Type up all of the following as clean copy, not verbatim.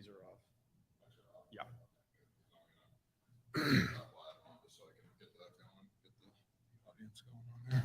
these are off. Yeah. So I can get that going, get the audience going on there.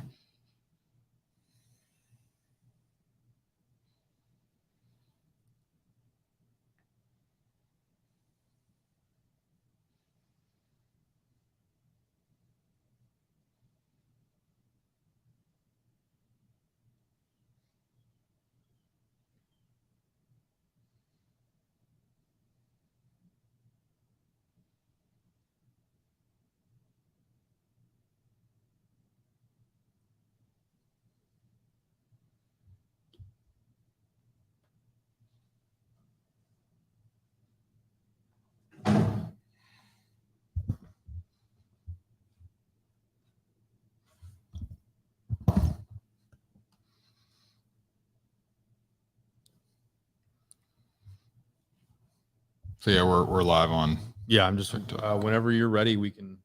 So yeah, we're live on. Yeah, I'm just whenever you're ready, we can.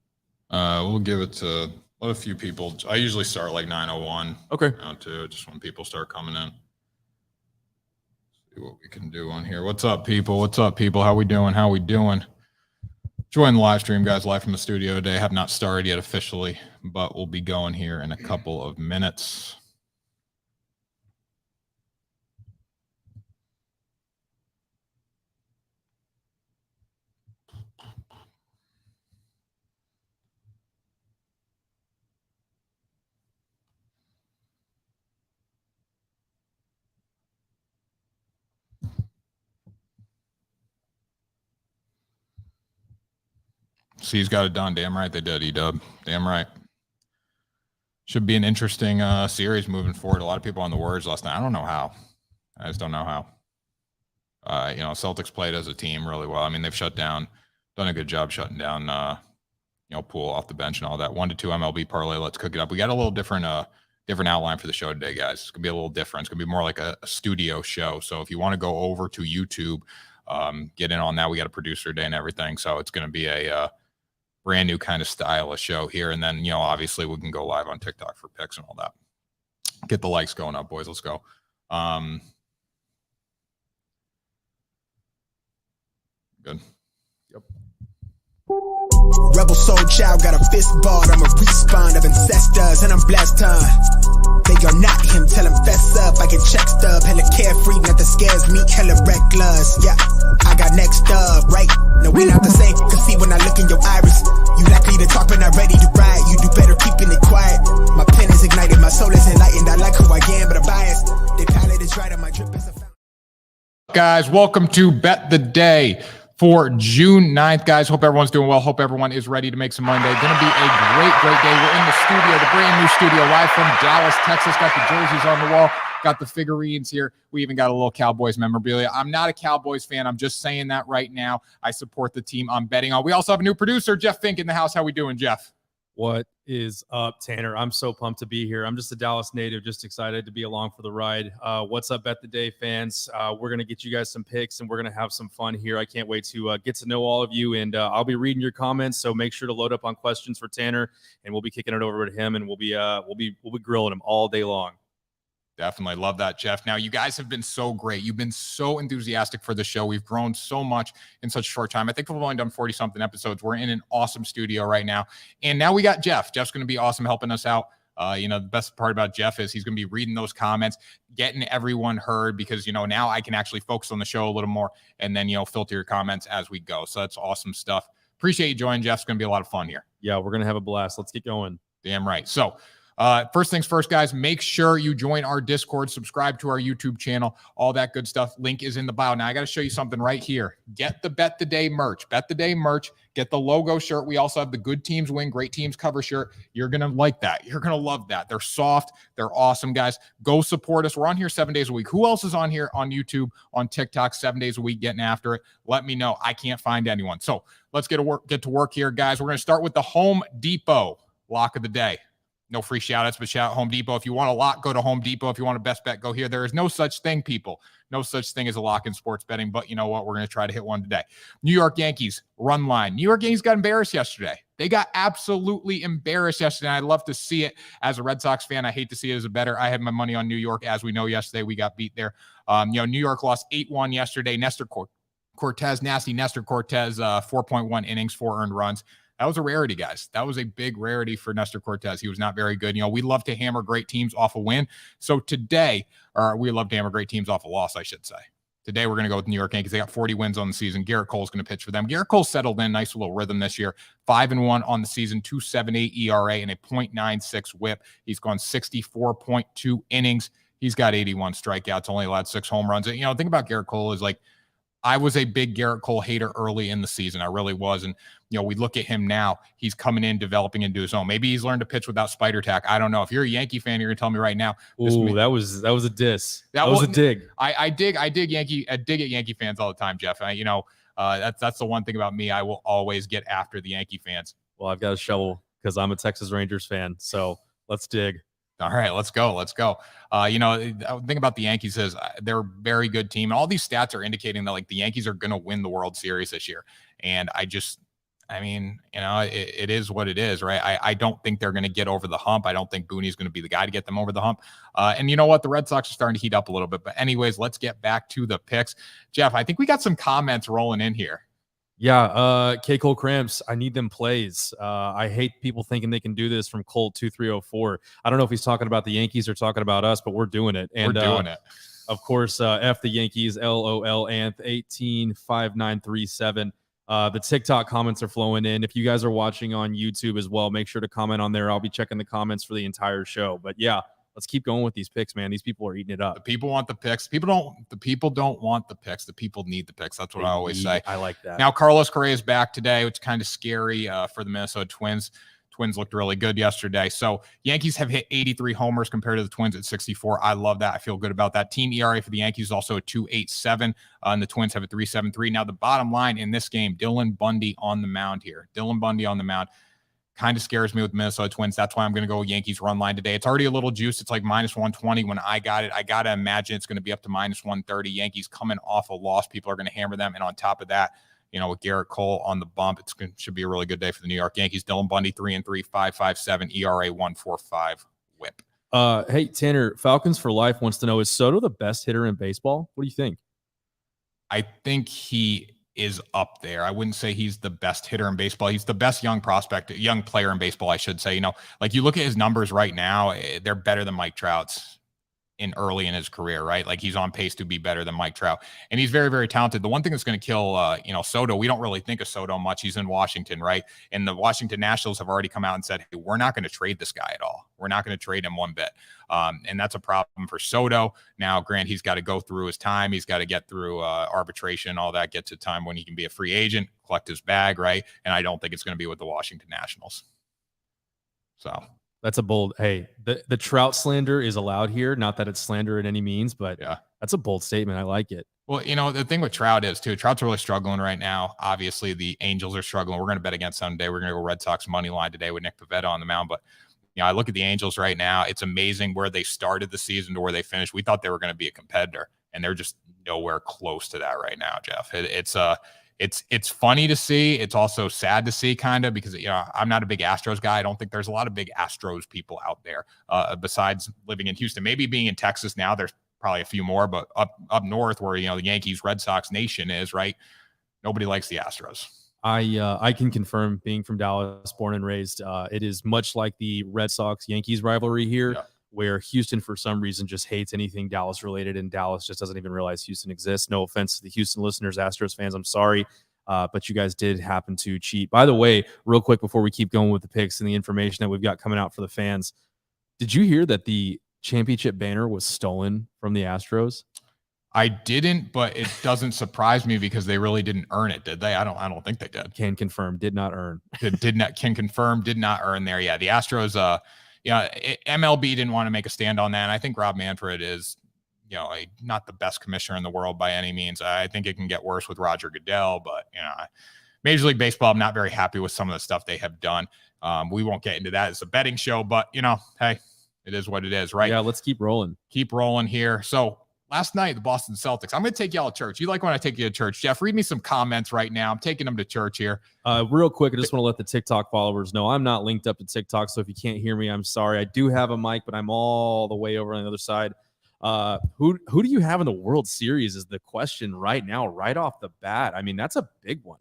We'll give it to let a few people. I usually start like 9:01. Okay. Too, just when people start coming in. See what we can do on here. What's up, people? What's up, people? How we doing? How we doing? Join the live stream, guys. Live from the studio today. Have not started yet officially, but we'll be going here in a couple of minutes. C's got it done. Damn right they did, E-Dub. Damn right. Should be an interesting series moving forward. A lot of people on the words last night. I don't know how. I just don't know how. Celtics played as a team really well. I mean, they've done a good job shutting down, Poole off the bench and all that. 1-2 MLB parlay. Let's cook it up. We got a little different outline for the show today, guys. It's gonna be a little different. It's gonna be more like a studio show. So if you want to go over to YouTube, get in on that. We got a producer today and everything. So it's gonna be a brand new kind of style of show here. And then, obviously we can go live on TikTok for picks and all that. Get the likes going up, boys. Let's go. Good. Yep. Rebel soul child got a fist ball. I'm a respawn of ancestors and I'm blessed, They are not him, tell him fess up. I get check stub, hella carefree, nothing scares me, hella reckless. Yeah, I got next up, right? No, we not the same. Cause see when I look in your iris, you likely to talk but not ready to ride. You do better keeping it quiet. My pen is ignited, my soul is enlightened. I like who I am, but I'm biased. The palette is right on my drip is a fountain. Guys, welcome to Bet the Day for June 9th, guys. Hope everyone's doing well. Hope everyone is ready to make some money. Going to be a great day. We're in the studio, the brand new studio, live from Dallas, Texas. Got the jerseys on the wall, got the figurines here. We even got a little Cowboys memorabilia. I'm not a Cowboys fan. I'm just saying that right now. I support the team I'm betting on. We also have a new producer, Jeff Fink, in the house. How we doing, Jeff? What is up, Tanner? I'm so pumped to be here. I'm just a Dallas native, just excited to be along for the ride. What's up, Bet the Day fans? We're going to get you guys some picks, and we're going to have some fun here. I can't wait to get to know all of you, and I'll be reading your comments, so make sure to load up on questions for Tanner, and we'll be kicking it over to him, and we'll be grilling him all day long. Definitely love that, Jeff. Now, you guys have been so great. You've been so enthusiastic for the show. We've grown so much in such a short time. I think we've only done 40-something episodes. We're in an awesome studio right now. And now we got Jeff. Jeff's going to be awesome helping us out. The best part about Jeff is he's going to be reading those comments, getting everyone heard because, now I can actually focus on the show a little more and then, filter your comments as we go. So that's awesome stuff. Appreciate you joining, Jeff. It's going to be a lot of fun here. Yeah, we're going to have a blast. Let's get going. Damn right. So, first things first, guys, make sure you join our Discord, subscribe to our YouTube channel, all that good stuff. Link is in the bio. Now, I got to show you something right here. Get the Bet the Day merch. Bet the Day merch. Get the logo shirt. We also have the Good Teams Win, Great Teams Cover shirt. You're going to like that. You're going to love that. They're soft. They're awesome, guys. Go support us. We're on here 7 days a week. Who else is on here on YouTube, on TikTok, 7 days a week getting after it? Let me know. I can't find anyone. So let's get to work here, guys. We're going to start with the Home Depot lock of the day. No free shout-outs, but shout out Home Depot. If you want a lock, go to Home Depot. If you want a best bet, go here. There is no such thing, people. No such thing as a lock in sports betting, but you know what? We're going to try to hit one today. New York Yankees, run line. New York Yankees got embarrassed yesterday. They got absolutely embarrassed yesterday. I'd love to see it as a Red Sox fan. I hate to see it as a bettor. I had my money on New York. As we know, yesterday we got beat there. New York lost 8-1 yesterday. Nestor Cortez, nasty Nestor Cortez, 4.1 innings, 4 earned runs. That was a rarity, guys. That was a big rarity for Nestor Cortez. He was not very good. We love to hammer great teams off a win. So today, or we love to hammer great teams off a loss, I should say. Today, we're going to go with the New York Yankees. They got 40 wins on the season. Garrett Cole's going to pitch for them. Garrett Cole settled in, nice little rhythm this year. 5-1 on the season, 2.78 ERA and a 0.96 whip. He's gone 64.2 innings. He's got 81 strikeouts, only allowed 6 home runs. And, think about Garrett Cole is like, I was a big Garrett Cole hater early in the season. I really was. And, we look at him now. He's coming in, developing into his own. Maybe he's learned to pitch without spider tack. I don't know. If you're a Yankee fan, you're going to tell me right now. Ooh, that was a diss. That was a dig. I dig at Yankee fans all the time, Jeff. That's the one thing about me. I will always get after the Yankee fans. Well, I've got a shovel because I'm a Texas Rangers fan. So let's dig. All right, let's go. The thing about the Yankees is they're a very good team. All these stats are indicating that the Yankees are going to win the World Series this year. And it is what it is, right? I don't think they're going to get over the hump. I don't think Booney's going to be the guy to get them over the hump. And you know what? The Red Sox are starting to heat up a little bit. But anyways, let's get back to the picks. Jeff, I think we got some comments rolling in here. Yeah, K. Cole Cramps, I need them plays. I hate people thinking they can do this from Colt 2304. I don't know if he's talking about the Yankees or talking about us, but we're doing it. And we're doing it. Of course, F the Yankees, LOL Anth 185937. The TikTok comments are flowing in. If you guys are watching on YouTube as well, make sure to comment on there. I'll be checking the comments for the entire show. But yeah, let's keep going with these picks, man. These people are eating it up. The people want the picks. The people don't want the picks. The people need the picks. That's what I always say. I like that. Now, Carlos Correa is back today, which is kind of scary for the Minnesota Twins. Twins looked really good yesterday. So Yankees have hit 83 homers compared to the Twins at 64. I love that. I feel good about that. Team ERA for the Yankees is also a 2.87, and the Twins have a 3.73. Now, the bottom line in this game, Dylan Bundy on the mound here. Kind of scares me with Minnesota Twins. That's why I'm going to go Yankees run line today. It's already a little juice. It's like minus 120 when I got it. I got to imagine it's going to be up to minus 130. Yankees coming off a loss. People are going to hammer them. And on top of that, with Garrett Cole on the bump, should be a really good day for the New York Yankees. Dylan Bundy, 3-3, 5.57 ERA, 1.45 whip. Hey, Tanner, Falcons for Life wants to know, is Soto the best hitter in baseball? What do you think? I think he is up there. I wouldn't say he's the best hitter in baseball. He's the best young player in baseball, I should say. You look at his numbers right now, they're better than Mike Trout's early in his career, right? He's on pace to be better than Mike Trout. And he's very, very talented. The one thing that's going to kill, Soto, we don't really think of Soto much. He's in Washington, right? And the Washington Nationals have already come out and said, hey, we're not going to trade this guy at all. We're not going to trade him one bit. And that's a problem for Soto. Now, Grant, he's got to go through his time. He's got to get through arbitration, all that, get to time when he can be a free agent, collect his bag, right? And I don't think it's going to be with the Washington Nationals. So that's a bold. Hey, the Trout slander is allowed here. Not that it's slander in any means, but yeah, that's a bold statement. I like it. Well, the thing with Trout is too, Trout's really struggling right now. Obviously, the Angels are struggling. We're going to bet against them today. We're going to go Red Sox money line today with Nick Pivetta on the mound. But I look at the Angels right now. It's amazing where they started the season to where they finished. We thought they were going to be a competitor, and they're just nowhere close to that right now, Jeff. It's funny to see. It's also sad to see, kind of, because I'm not a big Astros guy. I don't think there's a lot of big Astros people out there besides living in Houston. Maybe being in Texas now, there's probably a few more, but up north where the Yankees Red Sox nation is, right? Nobody likes the Astros. I can confirm, being from Dallas, born and raised, it is much like the Red Sox Yankees rivalry here. Yeah. Where Houston, for some reason, just hates anything Dallas related, and Dallas just doesn't even realize Houston exists. No offense to the Houston listeners, Astros fans, I'm sorry, but you guys did happen to cheat. By the way, real quick before we keep going with the picks and the information that we've got coming out for the fans, did you hear that the championship banner was stolen from the Astros? I didn't, but it doesn't surprise me because they really didn't earn it, did they? I don't think they did. Can confirm, did not earn. Can confirm, did not earn there. Yeah, the Astros. MLB didn't want to make a stand on that. And I think Rob Manfred is, not the best commissioner in the world by any means. I think it can get worse with Roger Goodell, but, Major League Baseball, I'm not very happy with some of the stuff they have done. We won't get into that. It's a betting show, but, hey, it is what it is, right? Yeah, let's keep rolling. Keep rolling here. So last night, the Boston Celtics. I'm going to take y'all to church. You like when I take you to church. Jeff, read me some comments right now. I'm taking them to church here. Real quick, I just want to let the TikTok followers know I'm not linked up to TikTok, so if you can't hear me, I'm sorry. I do have a mic, but I'm all the way over on the other side Who do you have in the World Series is the question right now, right off the bat. I mean, that's a big one.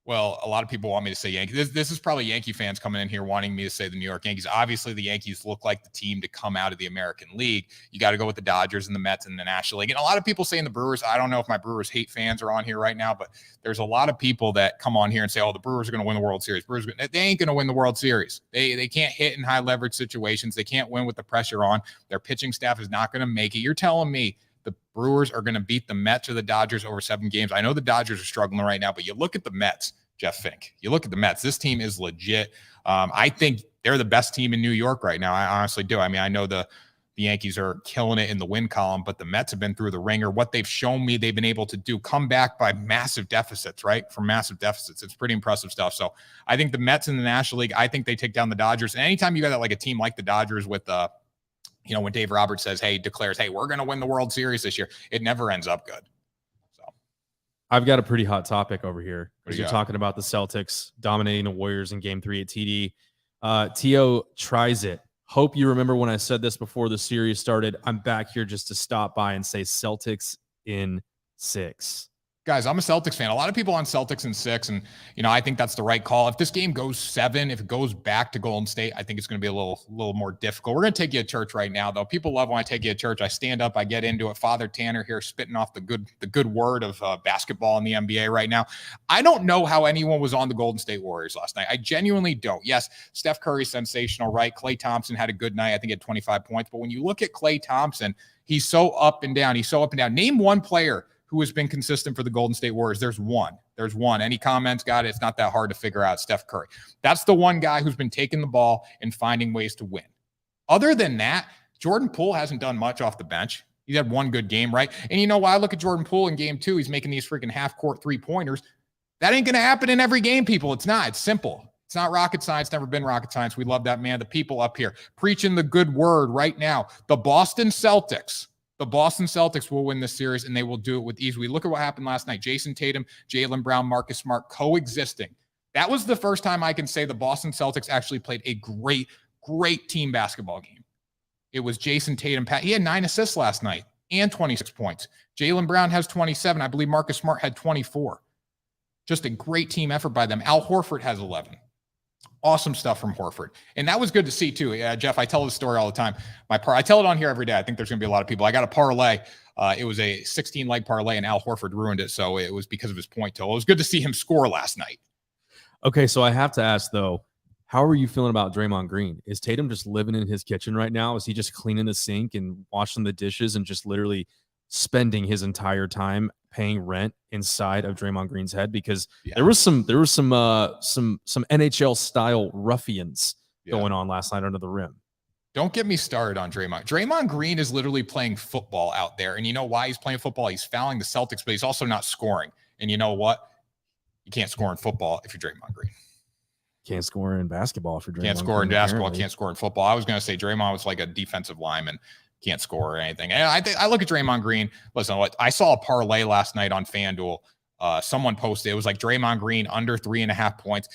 Well, a lot of people want me to say Yankees. This is probably Yankee fans coming in here wanting me to say the New York Yankees. Obviously, the Yankees look like the team to come out of the American League. You got to go with the Dodgers and the Mets and the National League. And a lot of people saying the Brewers. I don't know if my Brewers hate fans are on here right now, but there's a lot of people that come on here and say, oh, the Brewers are going to win the World Series. They ain't going to win the World Series. They can't hit in high leverage situations. They can't win with the pressure on. Their pitching staff is not going to make it. You're telling me the Brewers are going to beat the Mets or the Dodgers over 7 games? I know the Dodgers are struggling right now, but you look at the Mets. Jeff Fink. You look at the Mets. This team is legit. I think they're the best team in New York right now. I honestly do. I mean, I know the Yankees are killing it in the win column, but the Mets have been through the ringer. What they've shown me they've been able to do, come back by massive deficits, right? From massive deficits. It's pretty impressive stuff. So I think the Mets in the National League, I think they take down the Dodgers. And anytime you got like a team like the Dodgers with when Dave Roberts says, declares, we're going to win the World Series this year, it never ends up good. I've got a pretty hot topic over here because you're got? talking about the Celtics dominating the Warriors in Game 3 at TD. T.O. tries it. Hope you remember when I said this before the series started. I'm back here just to stop by and say Celtics in 6. Guys, I'm a Celtics fan. A lot of people on Celtics in 6, and I think that's the right call. If this game goes 7, if it goes back to Golden State, I think it's going to be a little more difficult. We're going to take you to church right now, though. People love when I take you to church. I stand up, I get into it. Father Tanner here spitting off the good word of basketball in the NBA right now. I don't know how anyone was on the Golden State Warriors last night. I genuinely don't. Yes, Steph Curry's sensational, right? Klay Thompson had a good night. I think he had 25 points. But when you look at Klay Thompson, he's so up and down. Name one player who has been consistent for the Golden State Warriors. There's one. Any comments? Got it. It's not that hard to figure out. Steph Curry. That's the one guy who's been taking the ball and finding ways to win. Other than that, Jordan Poole hasn't done much off the bench. He's had one good game, right? And you know why I look at Jordan Poole in game 2, he's making these freaking half-court 3-pointers. That ain't going to happen in every game, people. It's not. It's simple. It's not rocket science. Never been rocket science. We love that, man. The people up here preaching the good word right now. The Boston Celtics will win this series, and they will do it with ease. We look at what happened last night. Jason Tatum, Jaylen Brown, Marcus Smart coexisting. That was the first time I can say the Boston Celtics actually played a great team basketball game. It was Jason Tatum. He had 9 assists last night and 26 points. Jaylen Brown has 27. I believe Marcus Smart had 24. Just a great team effort by them. Al Horford has 11. Awesome stuff from Horford. And that was good to see too. Jeff, I tell this story all the time. I tell it on here every day. I think there's going to be a lot of people. I got a parlay. It was a 16-leg parlay, and Al Horford ruined it. So it was because of his point total. It was good to see him score last night. Okay, so I have to ask, though, how are you feeling about Draymond Green? Is Tatum just living in his kitchen right now? Is he just cleaning the sink and washing the dishes and just literally spending his entire time paying rent inside of Draymond Green's head? Because there was some NHL style ruffians going on last night under the rim. Don't get me started on Draymond. Draymond Green is literally playing football out there. And you know why he's playing football? He's fouling the Celtics, but he's also not scoring. And you know what? You can't score in football if you're Draymond Green. Can't score in basketball if you're Draymond. Can't score in basketball, can't score in football. I was going to say Draymond was like a defensive lineman. Can't score or anything. And I look at Draymond Green. Listen, I saw a parlay last night on FanDuel. Someone posted, it was like Draymond Green under 3.5 points.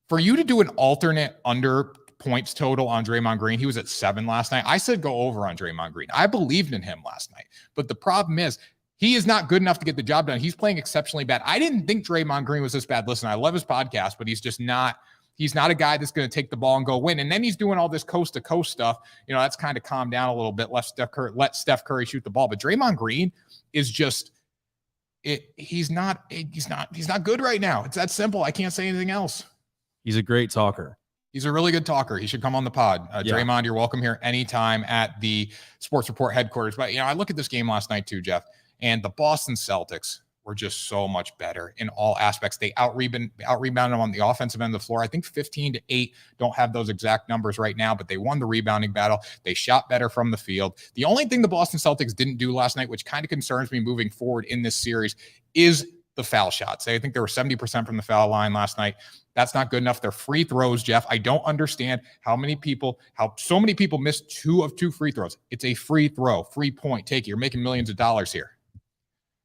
For you to do an alternate under points total on Draymond Green, he was at 7 last night. I said go over on Draymond Green. I believed in him last night. But the problem is, he is not good enough to get the job done. He's playing exceptionally bad. I didn't think Draymond Green was this bad. Listen, I love his podcast, but he's just not. He's not a guy that's going to take the ball and go win. And then he's doing all this coast-to-coast stuff. That's kind of calmed down a little bit. Let Steph Curry shoot the ball. But Draymond Green is just he's not good right now. It's that simple. I can't say anything else. He's a great talker. He's a really good talker. He should come on the pod. Draymond, you're welcome here anytime at the Sports Report headquarters. But, I look at this game last night too, Jeff, and the Boston Celtics were just so much better in all aspects. They out-rebounded them on the offensive end of the floor. I think 15-8. Don't have those exact numbers right now, but they won the rebounding battle. They shot better from the field. The only thing the Boston Celtics didn't do last night, which kind of concerns me moving forward in this series, is the foul shots. I think they were 70% from the foul line last night. That's not good enough. They're free throws, Jeff. I don't understand how so many people missed 2 of 2 free throws. It's a free throw, free point. Take it. You're making millions of dollars here.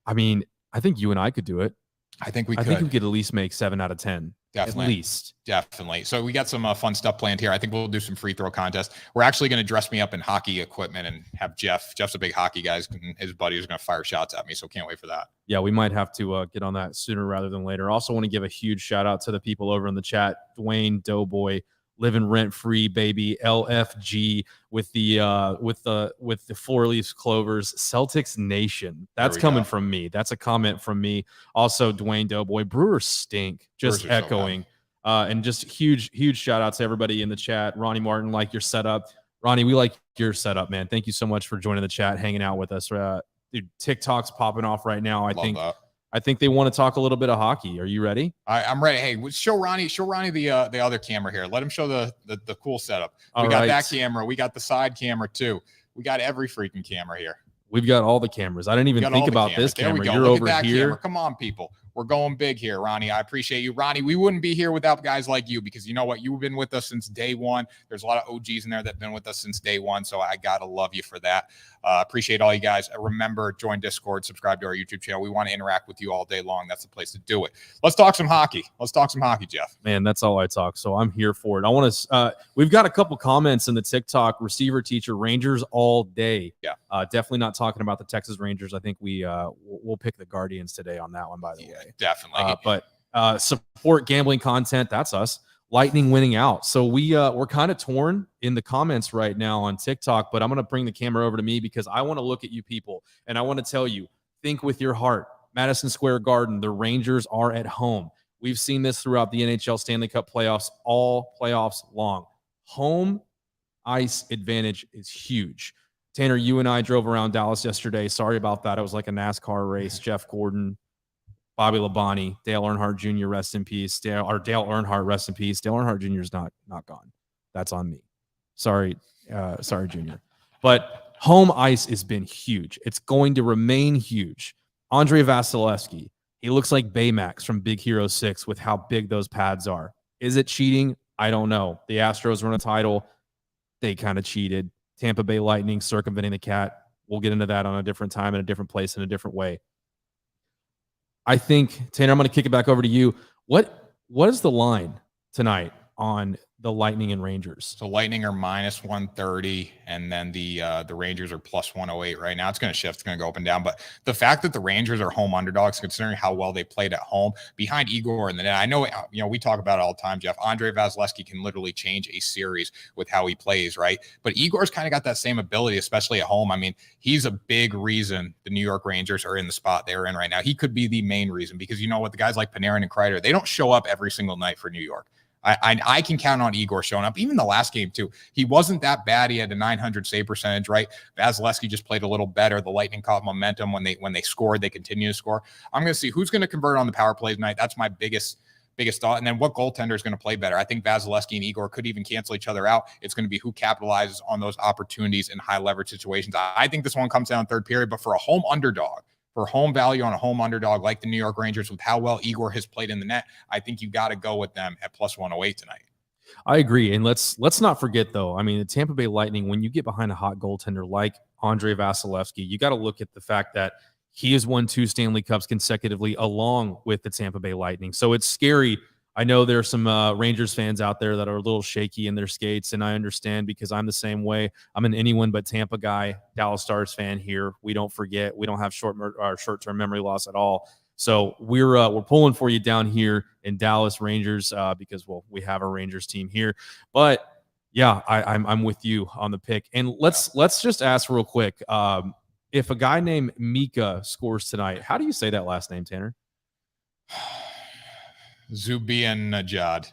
I mean, I think you and I could do it. I think we could. I think we could at least make 7 out of 10. Definitely. At least. Definitely. So we got some fun stuff planned here. I think we'll do some free throw contests. We're actually going to dress me up in hockey equipment and have Jeff's a big hockey guy. His buddy is going to fire shots at me. So can't wait for that. Yeah, we might have to get on that sooner rather than later. Also want to give a huge shout out to the people over in the chat. Dwayne Doughboy, living rent free, baby. LFG with the 4-leaf clovers. Celtics Nation. That's coming from me. That's a comment from me. Also, Dwayne Doughboy. Brewers stink. Just Brewers echoing. And just huge shout out to everybody in the chat. Ronnie Martin, like your setup. Ronnie, we like your setup, man. Thank you so much for joining the chat, hanging out with us. Dude, TikTok's popping off right now. I think they want to talk a little bit of hockey. Are you ready? I'm ready. Hey, show Ronnie the other camera here. Let him show the cool setup. We got that camera. We got the side camera too. We got every freaking camera here. We've got all the cameras. I didn't even think about this camera. You're over here. Camera. Come on, people. We're going big here, Ronnie. I appreciate you. Ronnie, we wouldn't be here without guys like you because you know what? You've been with us since day one. There's a lot of OGs in there that have been with us since day one, so I got to love you for that. Appreciate all you guys. Remember, join Discord, subscribe to our YouTube channel. We want to interact with you all day long. That's the place to do it. Let's talk some hockey. Jeff. Man, that's all I talk, so I'm here for it. I want to we've got a couple comments in the TikTok receiver teacher Rangers all day. Yeah. Definitely not talking about the Texas Rangers. I think we'll pick the Guardians today on that one, by the way. Definitely. But support gambling content. That's us. Lightning winning out. So we're kind of torn in the comments right now on TikTok, but I'm going to bring the camera over to me because I want to look at you people and I want to tell you, think with your heart. Madison Square Garden, the Rangers are at home. We've seen this throughout the NHL Stanley Cup playoffs, all playoffs long. Home ice advantage is huge. Tanner, you and I drove around Dallas yesterday. Sorry about that. It was like a NASCAR race. Jeff Gordon, Bobby Labonte, Dale Earnhardt Jr., rest in peace. Dale Earnhardt, rest in peace. Dale Earnhardt Jr. is not gone. That's on me. Sorry, Junior. But home ice has been huge. It's going to remain huge. Andrei Vasilevsky, he looks like Baymax from Big Hero 6 with how big those pads are. Is it cheating? I don't know. The Astros won a title. They kind of cheated. Tampa Bay Lightning circumventing the cat. We'll get into that on a different time, in a different place, in a different way. I think, Tanner, I'm going to kick it back over to you. What is the line tonight on the Lightning and Rangers? So Lightning are minus 130, and then the Rangers are plus 108 right now. It's going to shift. It's going to go up and down. But the fact that the Rangers are home underdogs, considering how well they played at home behind Igor in the net, I know, we talk about it all the time, Jeff. Andrei Vasilevsky can literally change a series with how he plays, right? But Igor's kind of got that same ability, especially at home. I mean, he's a big reason the New York Rangers are in the spot they're in right now. He could be the main reason because you know what? The guys like Panarin and Kreider, they don't show up every single night for New York. I can count on Igor showing up. Even the last game, too. He wasn't that bad. He had a 900 save percentage, right? Vasilevsky just played a little better. The Lightning caught momentum. When they scored, they continue to score. I'm going to see who's going to convert on the power play tonight. That's my biggest thought. And then what goaltender is going to play better? I think Vasilevsky and Igor could even cancel each other out. It's going to be who capitalizes on those opportunities in high leverage situations. I think this one comes down third period, but for a home underdog, for home value on a home underdog like the New York Rangers with how well Igor has played in the net, I think you got to go with them at plus 108 tonight. I agree. And let's not forget, though, I mean, the Tampa Bay Lightning, when you get behind a hot goaltender like Andrei Vasilevsky, you got to look at the fact that he has won 2 Stanley Cups consecutively along with the Tampa Bay Lightning. So it's scary. I know there are some Rangers fans out there that are a little shaky in their skates, and I understand because I'm the same way. I'm an anyone but Tampa guy, Dallas Stars fan here. We don't forget. We don't have short-term memory loss at all. So we're pulling for you down here in Dallas Rangers because, well, we have a Rangers team here. But, yeah, I'm with you on the pick. And let's just ask real quick, if a guy named Mika scores tonight, how do you say that last name, Tanner? Zibanejad.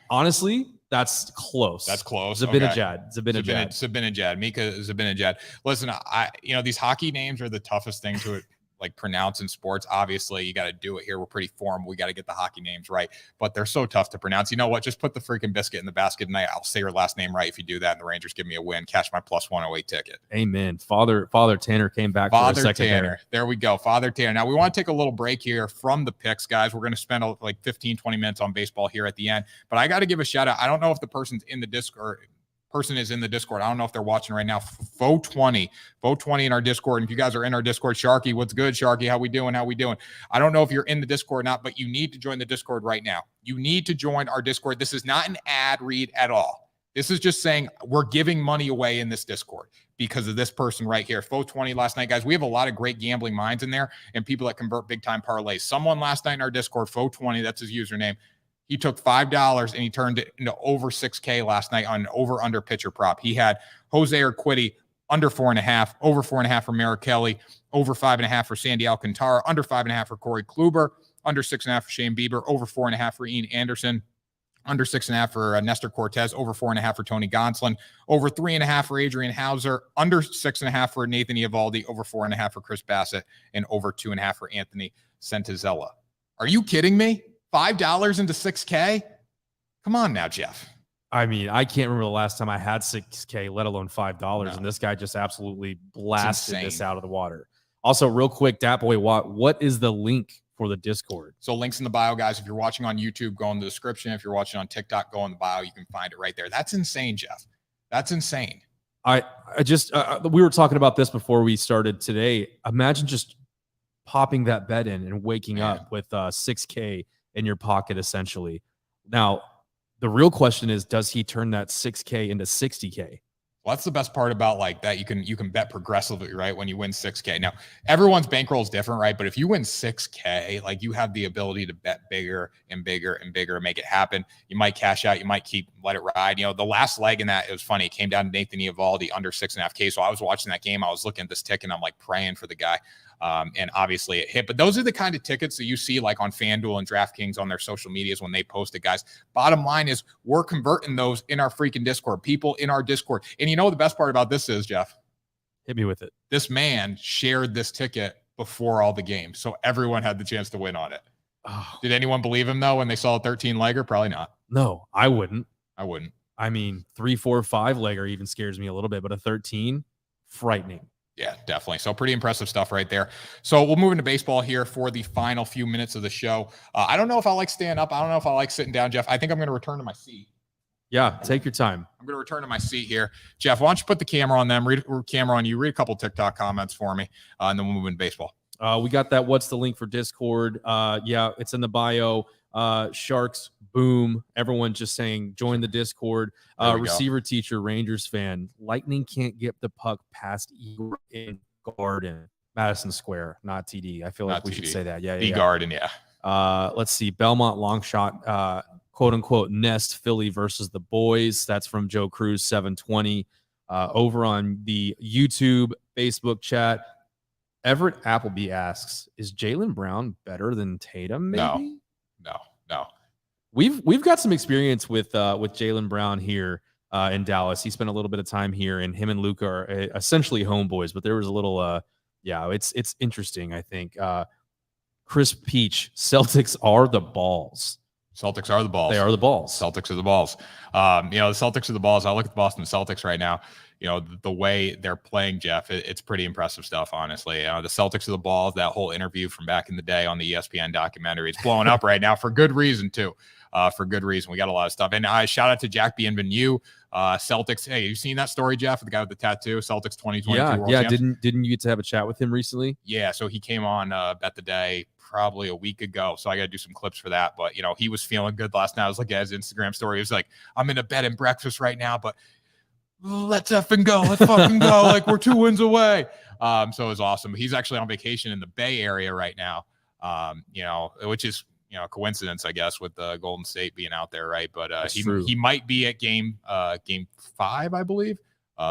Honestly, that's close. Zibanejad. Okay. Zibanejad. Mika Zibanejad. Listen, these hockey names are the toughest thing to pronounce in sports. Obviously, you got to do it here. We're pretty formal. We got to get the hockey names right, but they're so tough to pronounce. You know what? Just put the freaking biscuit in the basket tonight. I'll say your last name right if you do that, and the Rangers give me a win. Cash my plus 108 ticket. Amen. Father Tanner came back for a second. Tanner. There we go. Father Tanner. Now we want to take a little break here from the picks, guys. We're going to spend 15, 20 minutes on baseball here at the end, but I got to give a shout out. I don't know if the person's in the Discord person is in the Discord. I don't know if they're watching right now. Vote 20 in our Discord. And if you guys are in our Discord, Sharky, what's good? Sharky, how we doing? I don't know if you're in the Discord or not, but you need to join the Discord right now. You need to join our Discord. This is not an ad read at all. This is just saying we're giving money away in this Discord because of this person right here. Vote 20 last night, guys. We have a lot of great gambling minds in there and people that convert big time parlays. Someone last night in our Discord, Vote 20, that's his username. He took $5 and he turned it into over 6K last night on an over-under pitcher prop. He had Jose Urquidy under 4.5, over 4.5 for Merrick Kelly, over 5.5 for Sandy Alcantara, under 5.5 for Corey Kluber, under 6.5 for Shane Bieber, over 4.5 for Ian Anderson, under 6.5 for Nestor Cortez, over 4.5 for Tony Gonsolin, over 3.5 for Adrian Hauser, under 6.5 for Nathan Eovaldi, over 4.5 for Chris Bassett, and over 2.5 for Anthony Santazella. Are you kidding me? $5 into 6K? Come on now, Jeff. I mean, I can't remember the last time I had 6K, let alone $5. No. And this guy just absolutely blasted this out of the water. Also, real quick, Datboy Watt, what is the link for the Discord? So links in the bio, guys. If you're watching on YouTube, go in the description. If you're watching on TikTok, go in the bio. You can find it right there. That's insane, Jeff. That's insane. I just, we were talking about this before we started today. Imagine just popping that bet in and waking up with 6K in your pocket, essentially. Now, the real question is, does he turn that 6K into 60K? Well, that's the best part about like that. You can bet progressively, right? When you win 6K. Now, everyone's bankroll is different, right? But if you win 6K, like you have the ability to bet bigger and bigger and bigger and make it happen. You might cash out. You might let it ride. You know, the last leg in that, it was funny. It came down to Nathan Eovaldi under 6.5K. So I was watching that game. I was looking at this ticket and I'm like praying for the guy. And obviously it hit, but those are the kind of tickets that you see like on FanDuel and DraftKings on their social medias when they post it, guys. Bottom line is we're converting those in our freaking Discord, people in our Discord. And you know, the best part about this is, Jeff, hit me with it. This man shared this ticket before all the games. So everyone had the chance to win on it. Oh. Did anyone believe him though, when they saw a 13-legger? Probably not. No, I wouldn't. I mean, 3, 4, 5-legger even scares me a little bit, but a 13, frightening. Yeah, definitely. So pretty impressive stuff right there. So we'll move into baseball here for the final few minutes of the show. I don't know if I like staying up. I don't know if I like sitting down, Jeff. I think I'm going to return to my seat. Yeah, take your time. I'm going to return to my seat here. Jeff, why don't you put the camera on them, read a couple TikTok comments for me, and then we'll move into baseball. We got that. What's the link for Discord? Yeah, it's in the bio. Sharks, boom. Everyone just saying, join the Discord. Receiver teacher, Rangers fan. Lightning can't get the puck past Igor in Garden. Madison Square, not TD. I feel like we should say that. Yeah. Garden, yeah. Let's see. Belmont long shot, quote unquote, nest Philly versus the boys. That's from Joe Cruz, 720. Over on the YouTube, Facebook chat, Everett Appleby asks, is Jaylen Brown better than Tatum? Maybe? No. We've got some experience with Jaylen Brown here in Dallas. He spent a little bit of time here, and him and Luka are essentially homeboys. But there was a little, it's interesting. I think Chris Peach, Celtics are the balls. Celtics are the balls. They are the balls. Celtics are the balls. The Celtics are the balls. I look at the Boston Celtics right now. You know, the way they're playing, Jeff, it's pretty impressive stuff, honestly. The Celtics are the balls. That whole interview from back in the day on the ESPN documentary, it's blowing up right now for good reason, too. For good reason. We got a lot of stuff. And shout out to Jack Bienvenu. Celtics. Hey, you seen that story, Jeff, with the guy with the tattoo? Celtics 2022 World Champs? Didn't you get to have a chat with him recently? Yeah, so he came on Bet the Day probably a week ago. So I got to do some clips for that. But, you know, he was feeling good last night. I was looking at his Instagram story. He was like, I'm in a bed and breakfast right now, but let's effing go. Let's fucking go. Like, we're 2 wins away. So it was awesome. He's actually on vacation in the Bay Area right now, which is, a coincidence, I guess, with Golden State being out there, right? But he might be at game 5, I believe.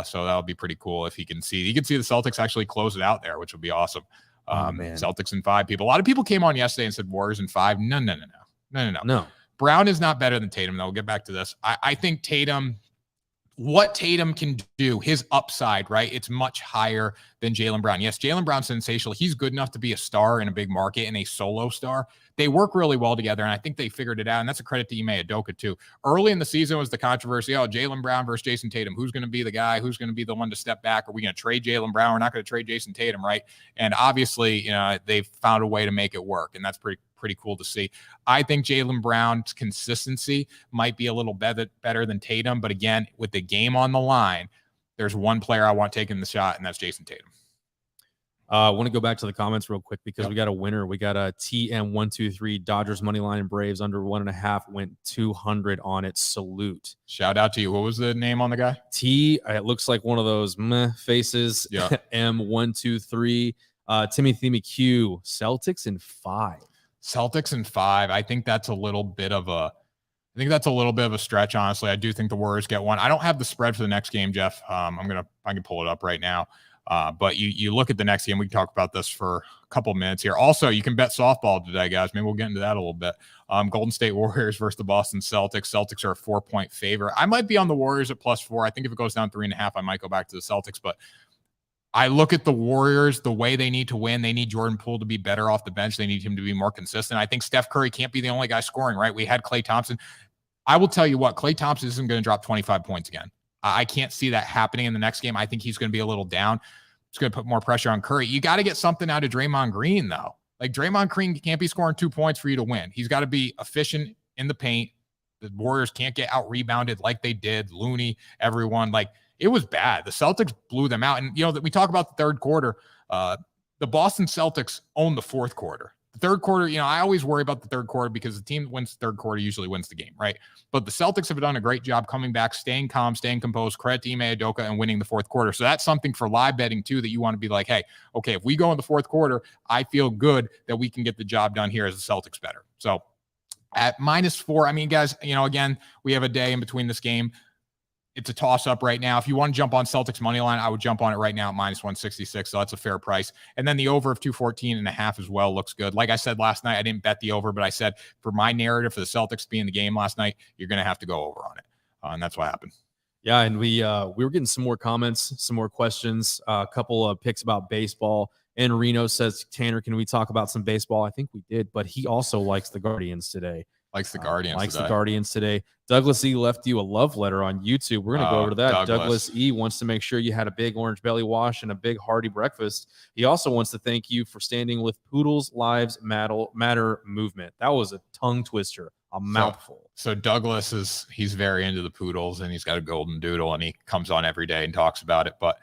So that would be pretty cool if he can see the Celtics actually close it out there, which would be awesome. Man. Celtics in 5 people. A lot of people came on yesterday and said Warriors in 5. No. Brown is not better than Tatum, though. We'll get back to this. I think what Tatum can do, his upside, right? It's much higher than Jaylen Brown. Yes, Jaylen Brown's sensational. He's good enough to be a star in a big market and a solo star. They work really well together, and I think they figured it out, and that's a credit to Ime Udoka, too. Early in the season was the controversy, Jaylen Brown versus Jason Tatum. Who's going to be the guy? Who's going to be the one to step back? Are we going to trade Jaylen Brown? We're not going to trade Jason Tatum, right? And obviously, they've found a way to make it work, and that's pretty pretty cool to see. I think Jaylen Brown's consistency might be a little better than Tatum. But again, with the game on the line, there's one player I want taking the shot, and that's Jason Tatum. I want to go back to the comments real quick because we got a winner. We got a TM123 Dodgers money line and Braves under 1.5 went 200 on it. Salute. Shout out to you. What was the name on the guy? It looks like one of those meh faces. Yeah. M123. Timothy McHugh. Celtics in 5. Celtics in 5. I think that's a little bit of a stretch, honestly. I do think the Warriors get one. I don't have the spread for the next game, Jeff. I can pull it up right now. But you look at the next game. We can talk about this for a couple minutes here. Also, you can bet softball today, guys. Maybe we'll get into that a little bit. Golden State Warriors versus the Boston Celtics. Celtics are a 4-point favorite. I might be on the Warriors at +4. I think if it goes down 3.5, I might go back to the Celtics. But I look at the Warriors, the way they need to win. They need Jordan Poole to be better off the bench. They need him to be more consistent. I think Steph Curry can't be the only guy scoring, right? We had Klay Thompson. I will tell you what, Klay Thompson isn't going to drop 25 points again. I can't see that happening in the next game. I think he's going to be a little down. It's going to put more pressure on Curry. You got to get something out of Draymond Green, though. Like, Draymond Green can't be scoring 2 points for you to win. He's got to be efficient in the paint. The Warriors can't get out-rebounded like they did. Looney, everyone. Like, it was bad. The Celtics blew them out. And, we talk about the third quarter. The Boston Celtics own the fourth quarter. The third quarter, I always worry about the third quarter because the team that wins the third quarter usually wins the game, right? But the Celtics have done a great job coming back, staying calm, staying composed, credit to Ime Udoka, and winning the fourth quarter. So that's something for live betting, too, that you want to be like, hey, okay, if we go in the fourth quarter, I feel good that we can get the job done here as the Celtics better. So at -4, I mean, guys, again, we have a day in between this game. It's a toss-up right now. If you want to jump on Celtics money line, I would jump on it right now at -166. So that's a fair price. And then the over of 214.5 as well looks good. Like I said last night, I didn't bet the over, but I said for my narrative for the Celtics to be in the game last night, you're going to have to go over on it. And that's what happened. Yeah, and we were getting some more comments, some more questions, a couple of picks about baseball. And Reno says, Tanner, can we talk about some baseball? I think we did, but he also likes the Guardians today. Likes the Guardians today. Douglas E. left you a love letter on YouTube. We're going to go over to that. Douglas E. wants to make sure you had a big orange belly wash and a big hearty breakfast. He also wants to thank you for standing with Poodles Lives Matter movement. That was a tongue twister, a mouthful. So Douglas he's very into the Poodles, and he's got a golden doodle, and he comes on every day and talks about it. But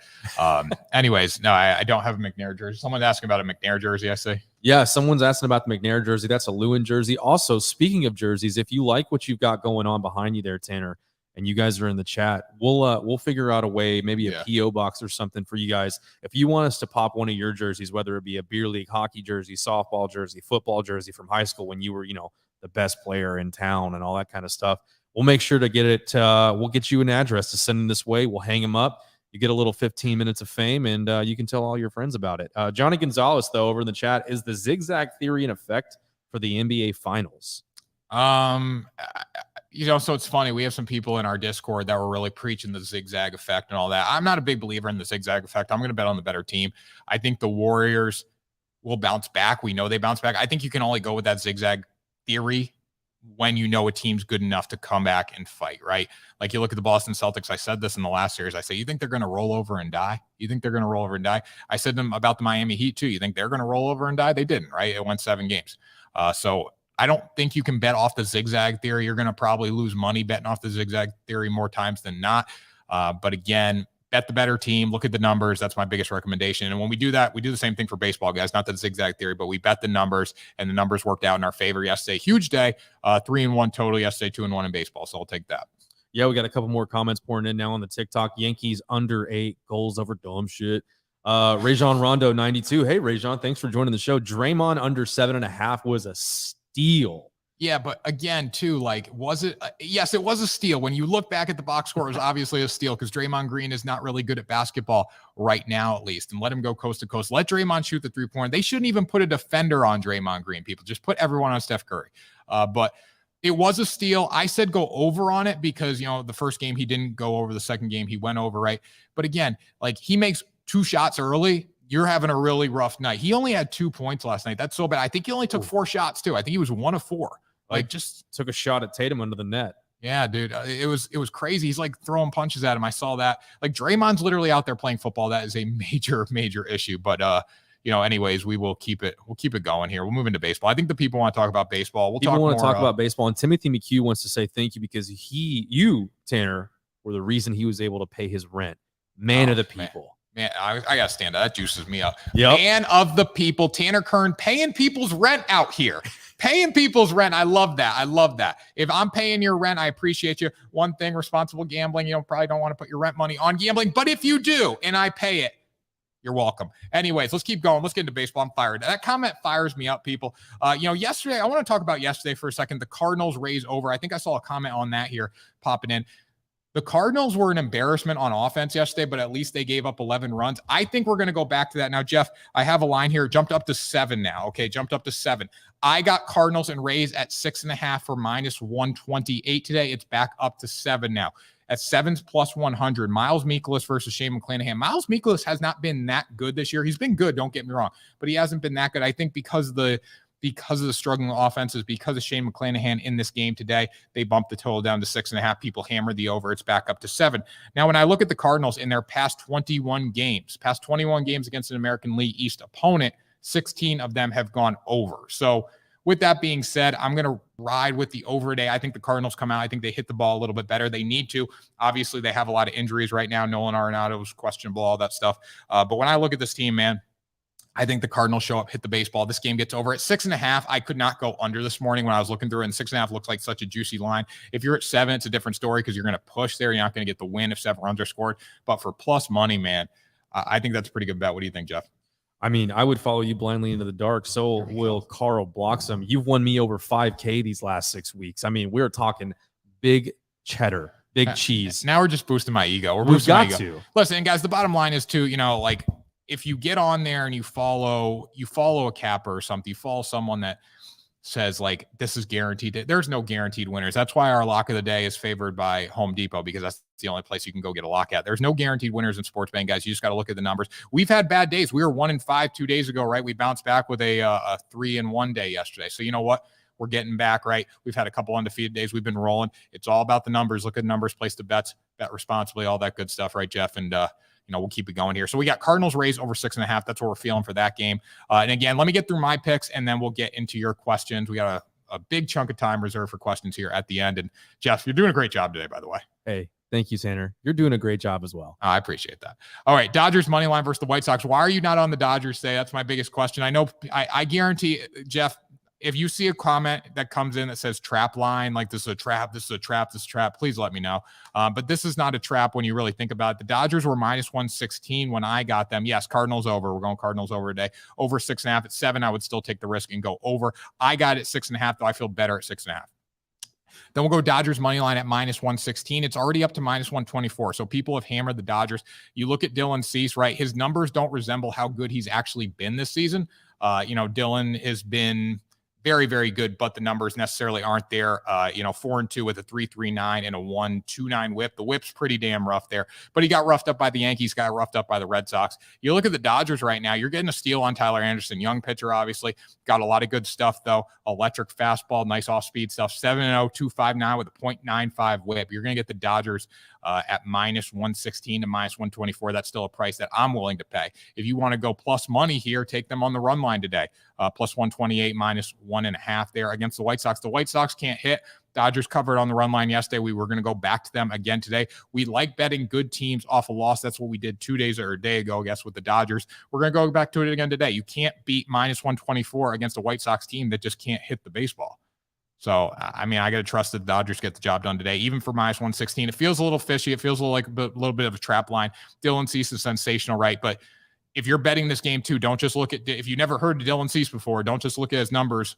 anyways, no, I don't have a McNair jersey. Someone's asking about a McNair jersey, I say. Yeah, someone's asking about the McNair jersey. That's a Lewin jersey. Also, speaking of jerseys, if you like what you've got going on behind you there, Tanner, and you guys are in the chat, we'll figure out a way, maybe a PO box or something for you guys. If you want us to pop one of your jerseys, whether it be a beer league hockey jersey, softball jersey, football jersey from high school when you were, the best player in town and all that kind of stuff, we'll make sure to get it. We'll get you an address to send them this way. We'll hang them up. You get a little 15 minutes of fame, and you can tell all your friends about it. Johnny Gonzalez, though, over in the chat, is the zigzag theory in effect for the NBA Finals? So it's funny. We have some people in our Discord that were really preaching the zigzag effect and all that. I'm not a big believer in the zigzag effect. I'm going to bet on the better team. I think the Warriors will bounce back. We know they bounce back. I think you can only go with that zigzag theory when you know a team's good enough to come back and fight, right? Like you look at the Boston Celtics. I said this in the last series. I say, you think they're going to roll over and die? You think they're going to roll over and die? I said them about the Miami Heat too. You think they're going to roll over and die? They didn't, right? It went 7 games. So I don't think you can bet off the zigzag theory. You're going to probably lose money betting off the zigzag theory more times than not. But again, bet the better team. Look at the numbers. That's my biggest recommendation. And when we do that, we do the same thing for baseball, guys. Not the zigzag theory, but we bet the numbers, and the numbers worked out in our favor yesterday. Huge day. 3-1 total yesterday, 2-1 in baseball. So I'll take that. Yeah, we got a couple more comments pouring in now on the TikTok. Yankees under 8 goals over dumb shit. Rajon Rondo 92. Hey, Rajon, thanks for joining the show. Draymond under 7.5 was a steal. Yeah, but again, too, like, was it? Yes, it was a steal. When you look back at the box score, it was obviously a steal because Draymond Green is not really good at basketball right now, at least. And let him go coast to coast. Let Draymond shoot the 3-pointer. They shouldn't even put a defender on Draymond Green, people. Just put everyone on Steph Curry. But it was a steal. I said go over on it because, the first game he didn't go over. The second game he went over, right? But again, like, he makes 2 shots early. You're having a really rough night. He only had 2 points last night. That's so bad. I think he only took 4 shots, too. I think he was 1 of 4. Like, just took a shot at Tatum under the net. Yeah, dude. It was crazy. He's like throwing punches at him. I saw that. Like, Draymond's literally out there playing football. That is a major, major issue. But anyways, we'll keep it going here. We'll move into baseball. I think the people want to talk about baseball. People want to talk about baseball, and Timothy McHugh wants to say thank you because you, Tanner, were the reason he was able to pay his rent. Man of the people. Man, I got to stand up. That juices me up. Yep. Man of the people, Tanner Kern, paying people's rent out here. Paying people's rent. I love that. If I'm paying your rent, I appreciate you. One thing, responsible gambling, probably don't want to put your rent money on gambling. But if you do, and I pay it, you're welcome. Anyways, let's keep going. Let's get into baseball. I'm fired. That comment fires me up, people. Yesterday, I want to talk about yesterday for a second. The Cardinals raise over. I think I saw a comment on that here popping in. The Cardinals were an embarrassment on offense yesterday, but at least they gave up 11 runs. I think we're going to go back to that. Now, Jeff, I have a line here. Jumped up to 7 now. Okay, jumped up to 7. I got Cardinals and Rays at 6.5 for -128 today. It's back up to 7 now. At 7's +100. Miles Mikolas versus Shane McClanahan. Miles Mikolas has not been that good this year. He's been good, don't get me wrong, but he hasn't been that good. I think because of the struggling offenses, because of Shane McClanahan in this game today, they bumped the total down to 6.5. People hammered the over. It's back up to 7. Now, when I look at the Cardinals in their past 21 games against an American League East opponent, 16 of them have gone over. So with that being said, I'm going to ride with the over today. I think the Cardinals come out. I think they hit the ball a little bit better. They need to. Obviously, they have a lot of injuries right now. Nolan Arenado is questionable, all that stuff. But when I look at this team, man, I think the Cardinals show up, hit the baseball. This game gets over at 6.5. I could not go under this morning when I was looking through it, and 6.5 looks like such a juicy line. If you're at 7, it's a different story because you're going to push there. You're not going to get the win if 7 runs are scored. But for plus money, man, I think that's a pretty good bet. What do you think, Jeff? I mean, I would follow you blindly into the dark. So will Carl Bloxham. You've won me over 5K these last 6 weeks. I mean, we're talking big cheddar, big cheese. Now we're just boosting my ego. We've got to. Listen, guys, the bottom line is too, if you get on there and you follow a capper or something, you follow someone that says like, this is guaranteed. There's no guaranteed winners. That's why our lock of the day is favored by Home Depot, because that's the only place you can go get a lock at. There's no guaranteed winners in sports betting, guys. You just got to look at the numbers. We've had bad days. We were 1-5 2 days ago, right? We bounced back with a 3-1 day yesterday. So you know what? We're getting back, right? We've had a couple undefeated days. We've been rolling. It's all about the numbers. Look at the numbers, place the bets, bet responsibly, all that good stuff, right, Jeff? And, we'll keep it going here. So we got Cardinals Rays over 6.5. That's what we're feeling for that game. And again, let me get through my picks and then we'll get into your questions. We got a big chunk of time reserved for questions here at the end. And Jeff, you're doing a great job today, by the way. Hey, thank you, Tanner. You're doing a great job as well. I appreciate that. All right. Dodgers money line versus the White Sox. Why are you not on the Dodgers today? That's my biggest question. I know I guarantee, Jeff, if you see a comment that comes in that says trap line, like this is a trap, please let me know. But this is not a trap when you really think about it. The Dodgers were -116 when I got them. Yes, Cardinals over. We're going Cardinals over today. Over 6.5 at 7. I would still take the risk and go over. I got it 6.5, though I feel better at 6.5. Then we'll go Dodgers money line at -116. It's already up to -124. So people have hammered the Dodgers. You look at Dylan Cease, right? His numbers don't resemble how good he's actually been this season. Dylan has been very, very good, but the numbers necessarily aren't there. 4-2 with a 3.39 and a 1.29 whip. The whip's pretty damn rough there, but he got roughed up by the Yankees, got roughed up by the Red Sox. You look at the Dodgers right now, you're getting a steal on Tyler Anderson. Young pitcher, obviously. Got a lot of good stuff, though. Electric fastball, nice off-speed stuff. 7-0, 2.59 with a 0.95 whip. You're going to get the Dodgers at -116 to -124. That's still a price that I'm willing to pay. If you want to go plus money here, take them on the run line today. +128, -1.5 there against the White Sox. The White Sox can't hit. Dodgers covered on the run line yesterday. We were going to go back to them again today. We like betting good teams off a loss. That's what we did 2 days or a day ago, I guess, with the Dodgers. We're going to go back to it again today. You can't beat -124 against a White Sox team that just can't hit the baseball. So, I mean, I got to trust that the Dodgers get the job done today, even for -116. It feels a little fishy. It feels a little bit of a trap line. Dylan Cease is sensational, right? But if you're betting this game too, don't just look at, if you never heard of Dylan Cease before, don't just look at his numbers,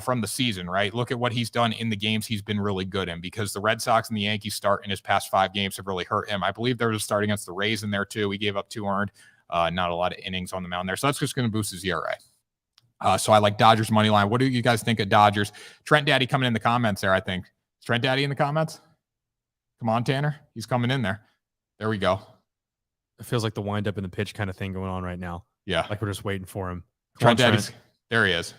from the season, right? Look at what he's done in the games he's been really good in, because the Red Sox and the Yankees start in his past 5 games have really hurt him. I believe there was a start against the Rays in there too. He gave up 2 earned, not a lot of innings on the mound there. So that's just going to boost his ERA. So I like Dodgers money line. What do you guys think of Dodgers? Trent Daddy coming in the comments there, I think. Is Trent Daddy in the comments? Come on, Tanner. He's coming in there. There we go. It feels like the wind up in the pitch kind of thing going on right now. Yeah. Like we're just waiting for him. Trent Daddy's there. He is.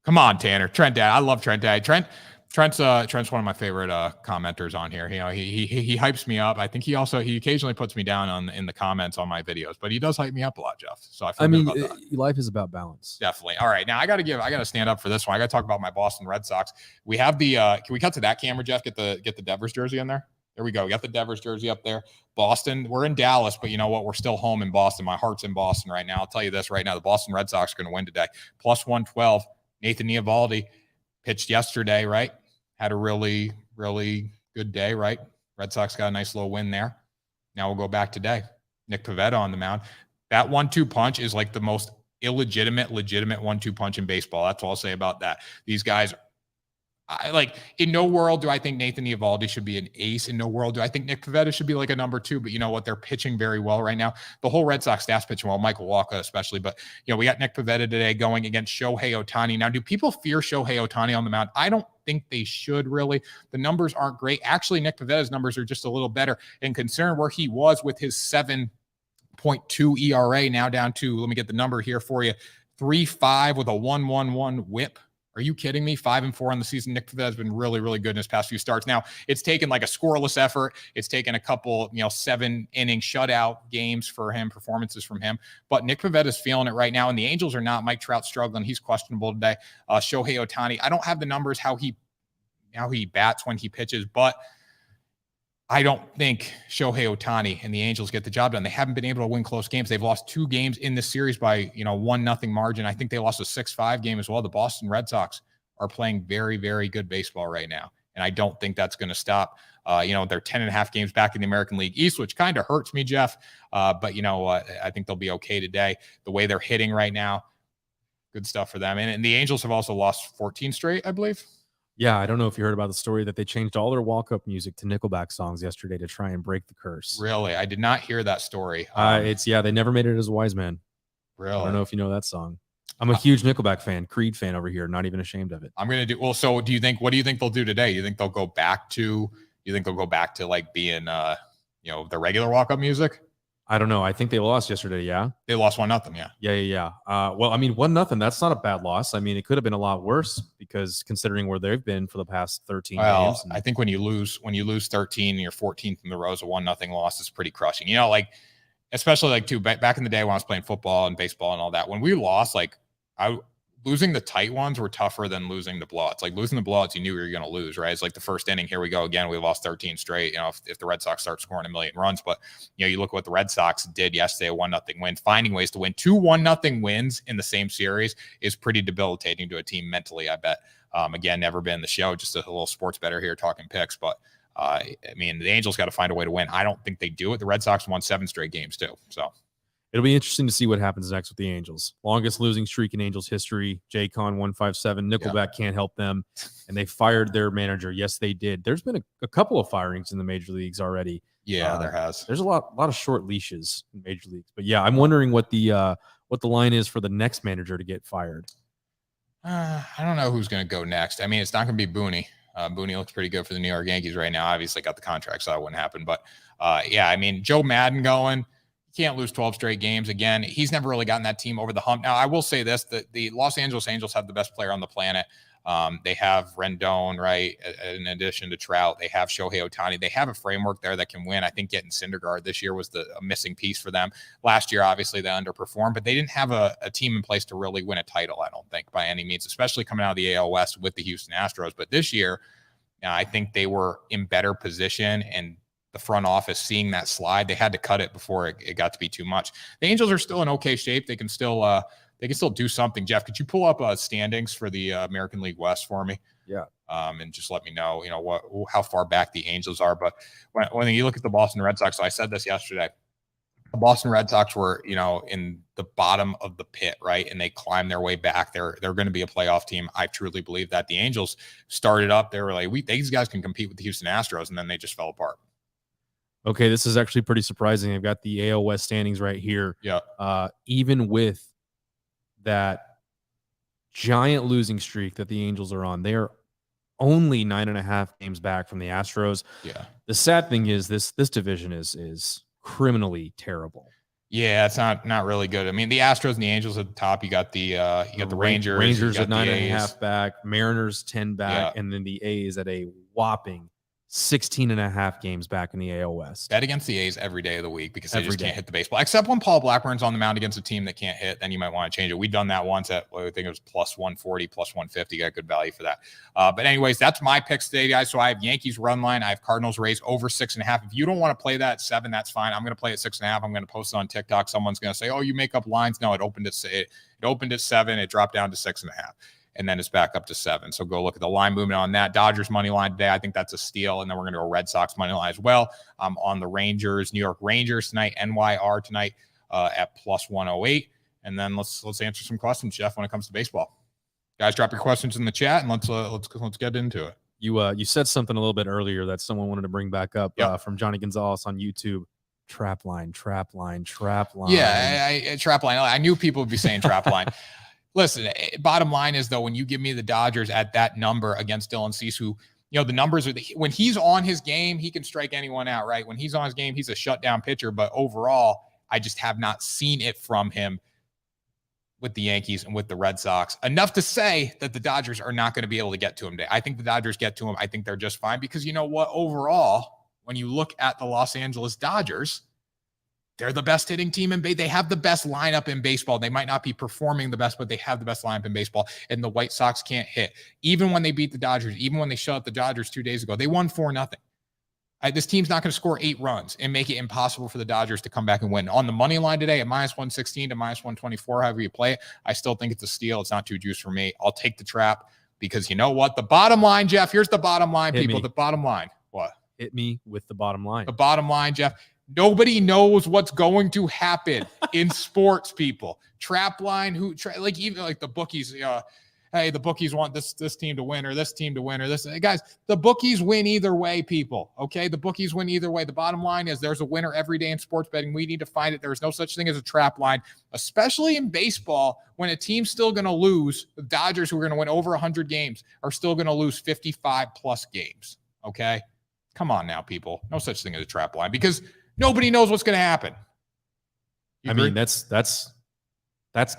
Come on, Tanner. Trent Daddy. I love Trent Daddy. Trent, Trent's one of my favorite commenters on here. You know, he hypes me up. I think he occasionally puts me down in the comments on my videos, but he does hype me up a lot, Jeff. So I mean, about that. Life is about balance. Definitely. All right, now I got to stand up for this one. I got to talk about my Boston Red Sox. We have the can we cut to that camera, Jeff? Get the Devers jersey in there. There we go. We got the Devers jersey up there. Boston. We're in Dallas, but you know what? We're still home in Boston. My heart's in Boston right now. I'll tell you this right now: the Boston Red Sox are going to win today. Plus 112. Nathan Eovaldi pitched yesterday, right? Had a really, really good day, right? Red Sox got a nice little win there. Now we'll go back today. Nick Pivetta on the mound. That 1-2 punch is like the most legitimate 1-2 punch in baseball. That's all I'll say about that. These guys, in no world do I think Nathan Eovaldi should be an ace. In no world do I think Nick Pivetta should be like a number 2. But you know what? They're pitching very well right now. The whole Red Sox staff's pitching well, Michael Walker especially. But, you know, we got Nick Pivetta today going against Shohei Ohtani. Now, do people fear Shohei Ohtani on the mound? I don't think they should really. The numbers aren't great. Actually, Nick Pivetta's numbers are just a little better. And concerned where he was with his 7.2 ERA, now down to, let me get the number here for you, 3.5 with a 1.11 whip. Are you kidding me? 5-4 on the season. Nick Pivetta has been really, really good in his past few starts. Now, it's taken like a scoreless effort. It's taken a couple, 7-inning shutout games for him, performances from him. But Nick Pivetta is feeling it right now, and the Angels are not. Mike Trout's struggling. He's questionable today. Shohei Ohtani, I don't have the numbers how he bats when he pitches, but I don't think Shohei Ohtani and the Angels get the job done. They haven't been able to win close games. They've lost 2 games in this series by, 1-0 margin. I think they lost a 6-5 game as well. The Boston Red Sox are playing very, very good baseball right now. And I don't think that's going to stop. They're 10.5 games back in the American League East, which kind of hurts me, Jeff. But you know what? I think they'll be okay today. The way they're hitting right now, good stuff for them. And the Angels have also lost 14 straight, I believe. Yeah, I don't know if you heard about the story that they changed all their walk-up music to Nickelback songs yesterday to try and break the curse. Really? I did not hear that story. They never made it as a wise man. Really? I don't know if you know that song. I'm a huge Nickelback fan, Creed fan over here, not even ashamed of it. I'm going to do, well, so what do you think they'll do today? You think they'll go back to like being, the regular walk-up music? I don't know. I think they lost yesterday. Yeah. They lost 1-0. Yeah. Yeah. Well, I mean, 1-0, that's not a bad loss. I mean, it could have been a lot worse because considering where they've been for the past 13 games. I think when you lose 13 and you're 14th in the rows, a 1-0 loss is pretty crushing. Especially back in the day when I was playing football and baseball and all that, when we lost, losing the tight ones were tougher than losing the blowouts. Like losing the blowouts, you knew you were going to lose, right? It's like the first inning. Here we go again. We lost 13 straight. If the Red Sox start scoring 1 million runs, but you look at what the Red Sox did yesterday, a 1-0 win, finding ways to win. 2 1-0 wins in the same series is pretty debilitating to a team mentally, I bet. Again, never been the show, just a little sports better here talking picks, but the Angels got to find a way to win. I don't think they do it. The Red Sox won 7 straight games too. So it'll be interesting to see what happens next with the Angels. Longest losing streak in Angels history. J-Con 157. Nickelback can't help them. And they fired their manager. Yes, they did. There's been a couple of firings in the major leagues already. Yeah, there has. There's a lot of short leashes in major leagues. But yeah, I'm wondering what the line is for the next manager to get fired. I don't know who's going to go next. I mean, it's not going to be Booney. Booney looks pretty good for the New York Yankees right now. Obviously got the contract, so that wouldn't happen. But Joe Madden going. Can't lose 12 straight games. Again, he's never really gotten that team over the hump. Now, I will say this, that the Los Angeles Angels have the best player on the planet. They have Rendon, right? In addition to Trout, they have Shohei Ohtani. They have a framework there that can win. I think getting Syndergaard this year was a missing piece for them. Last year, obviously, they underperformed, but they didn't have a team in place to really win a title, I don't think, by any means, especially coming out of the AL West with the Houston Astros. But this year, I think they were in better position, and the front office seeing that slide, they had to cut it before it got to be too much. The Angels are still in okay shape. They can still do something. Jeff, could you pull up standings for the American League West for me? Yeah. And just let me know, how far back the Angels are. But when you look at the Boston Red Sox, so I said this yesterday, the Boston Red Sox were, in the bottom of the pit, right? And they climbed their way back. They're going to be a playoff team. I truly believe that. The Angels started up. They were like, these guys can compete with the Houston Astros, and then they just fell apart. Okay, this is actually pretty surprising. I've got the AL West standings right here. Yeah. Even with that giant losing streak that the Angels are on, they are only 9.5 games back from the Astros. Yeah. The sad thing is this division is criminally terrible. Yeah, it's not really good. I mean, the Astros and the Angels at the top. You got the Rangers. Rangers you at got the 9.5 A's. back, Mariners 10 back, Yeah. and then the A's at a whopping 16.5 games back in the AL West. Bet against the A's every day of the week because they just Day. can't hit the baseball. Except when Paul Blackburn's on the mound against a team that can't hit, then you might want to change it. We've done that once at, I think it was plus 140, plus 150. Got good value for that. But anyways, that's my picks today, guys. So I have Yankees run line. I have Cardinals Rays over 6.5. If you don't want to play that at 7, that's fine. I'm going to play at 6.5. I'm going to post it on TikTok. Someone's going to say, "Oh, you make up lines." No, it opened at 7. It dropped down to 6.5. And then it's back up to 7. So go look at the line movement on that. Dodgers money line today. I think that's a steal. And then we're going to go Red Sox money line as well. On the Rangers, New York Rangers tonight, NYR tonight at plus 108. And then let's answer some questions, Jeff, when it comes to baseball. Guys, drop your questions in the chat and let's get into it. You said something a little bit earlier that someone wanted to bring back up from Johnny Gonzalez on YouTube. Trap line. Yeah, trap line. I knew people would be saying trap line. Listen, bottom line is, though, when you give me the Dodgers at that number against Dylan Cease, who, the numbers are when he's on his game, he can strike anyone out, right? When he's on his game, he's a shutdown pitcher. But overall, I just have not seen it from him with the Yankees and with the Red Sox enough to say that the Dodgers are not going to be able to get to him today. I think the Dodgers get to him. I think they're just fine because you know what? Overall, when you look at the Los Angeles Dodgers, they're the best hitting team in baseball. They have the best lineup in baseball. They might not be performing the best, but they have the best lineup in baseball. And the White Sox can't hit. Even when they beat the Dodgers, even when they shut out the Dodgers 2 days ago, they won 4-0. This team's not going to score 8 runs and make it impossible for the Dodgers to come back and win. On the money line today at minus 116 to minus 124, however you play it, I still think it's a steal. It's not too juice for me. I'll take the trap because you know what? The bottom line, Jeff, here's the bottom line, people. The bottom line. What? Hit me with the bottom line. The bottom line, Jeff. Nobody knows what's going to happen in sports, people. Trap line, even the bookies, hey, the bookies want this team to win or this team to win or this. Hey, guys, the bookies win either way, people. Okay, the bookies win either way. The bottom line is there's a winner every day in sports betting. We need to find it. There's no such thing as a trap line, especially in baseball when a team's still going to lose. The Dodgers, who are going to win over 100 games, are still going to lose 55 plus games. Okay, come on now, people. No such thing as a trap line because nobody knows what's going to happen. I mean, that's